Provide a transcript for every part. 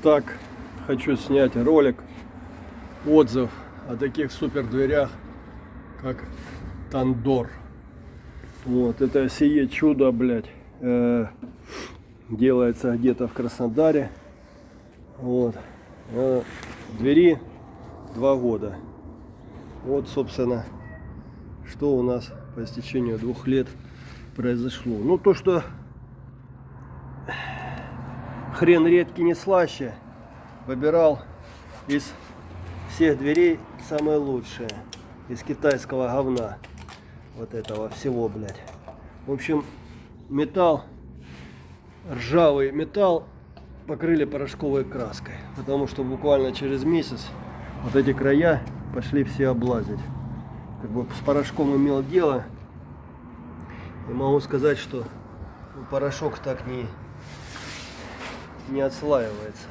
Так, хочу снять ролик, отзыв о таких супер дверях, как Тандор. Вот, это сие чудо, блядь, делается где-то в Краснодаре. Вот, двери 2 года. Вот, собственно, что у нас по истечению 2 лет произошло. Ну, то, что хрен редкий не слаще, выбирал из всех дверей самые лучшие, из китайского говна, вот этого всего, блядь. В общем, металл, ржавый металл покрыли порошковой краской, потому что буквально через месяц вот эти края пошли все облазить. Как бы с порошком имел дело, и могу сказать, что порошок так не отслаивается.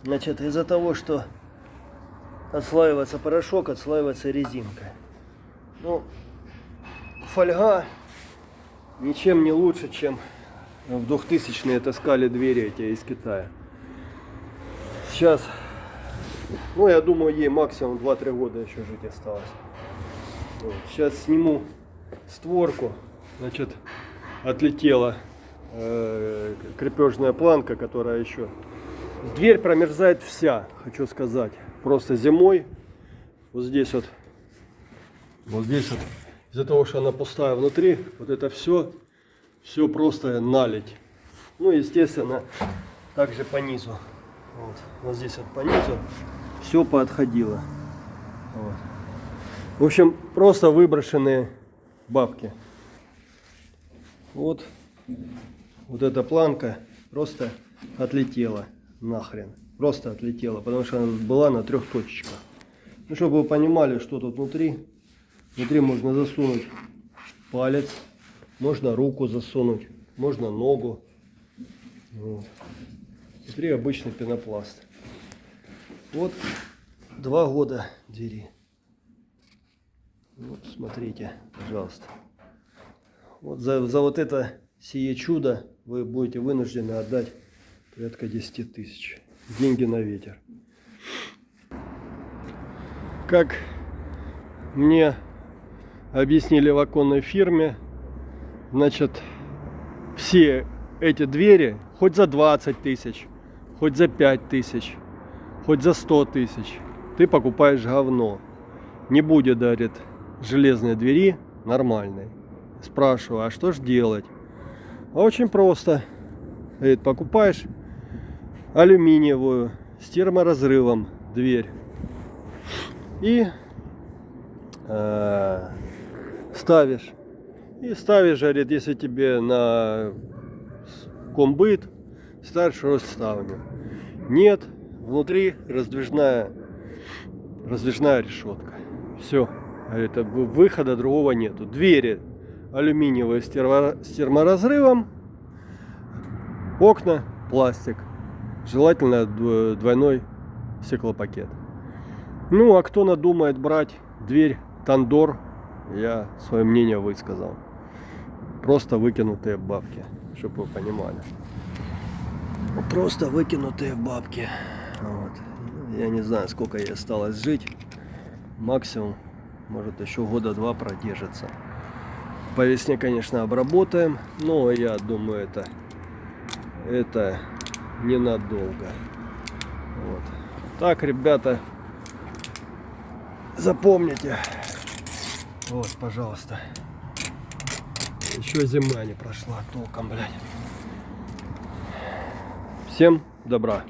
Значит, из-за того, что отслаивается порошок, отслаивается резинка. Ну, фольга ничем не лучше, чем в 2000-е таскали двери эти из Китая. Сейчас, ну, я думаю, ей максимум 2-3 года еще жить осталось. Вот. Сейчас сниму створку. Значит, отлетела крепежная планка, которая еще... Дверь промерзает вся, хочу сказать. Просто зимой. Вот здесь вот, из-за того, что она пустая внутри, вот это все просто наледь. Ну, естественно, также по низу. Вот здесь вот по низу все поотходило. Вот. В общем, просто выброшенные бабки. Вот эта планка просто отлетела нахрен. Просто отлетела, потому что она была на 3 точечках. Ну, чтобы вы понимали, что тут внутри. Внутри можно засунуть палец, можно руку засунуть, можно ногу. Вот. Внутри обычный пенопласт. Вот 2 года двери. Вот, смотрите, пожалуйста. Вот за вот это сие чудо вы будете вынуждены отдать порядка 10 тысяч. Деньги на ветер. Как мне объяснили в оконной фирме, значит, все эти двери, хоть за 20 тысяч, хоть за 5 тысяч, хоть за 100 тысяч, ты покупаешь говно. Не будет, говорит, железной двери нормальной. Спрашиваю, а что ж делать? А очень просто. Говорит, покупаешь алюминиевую с терморазрывом дверь и ставишь. И ставишь, говорит, если тебе на комбыт, ставишь ростставню. Нет, внутри раздвижная решетка. Все. Говорит, выхода другого нету. Двери алюминиевые с терморазрывом, окна пластик. Желательно двойной стеклопакет. Ну, а кто надумает брать дверь Тандор, я свое мнение высказал. Просто выкинутые бабки, чтобы вы понимали. Просто выкинутые бабки. Вот. Я не знаю, сколько ей осталось жить. Максимум, может, еще 2 года продержится. По весне, конечно, обработаем, но я думаю, это ненадолго. Вот. Так, ребята, запомните. Вот, пожалуйста. Еще зима не прошла толком, блядь. Всем добра.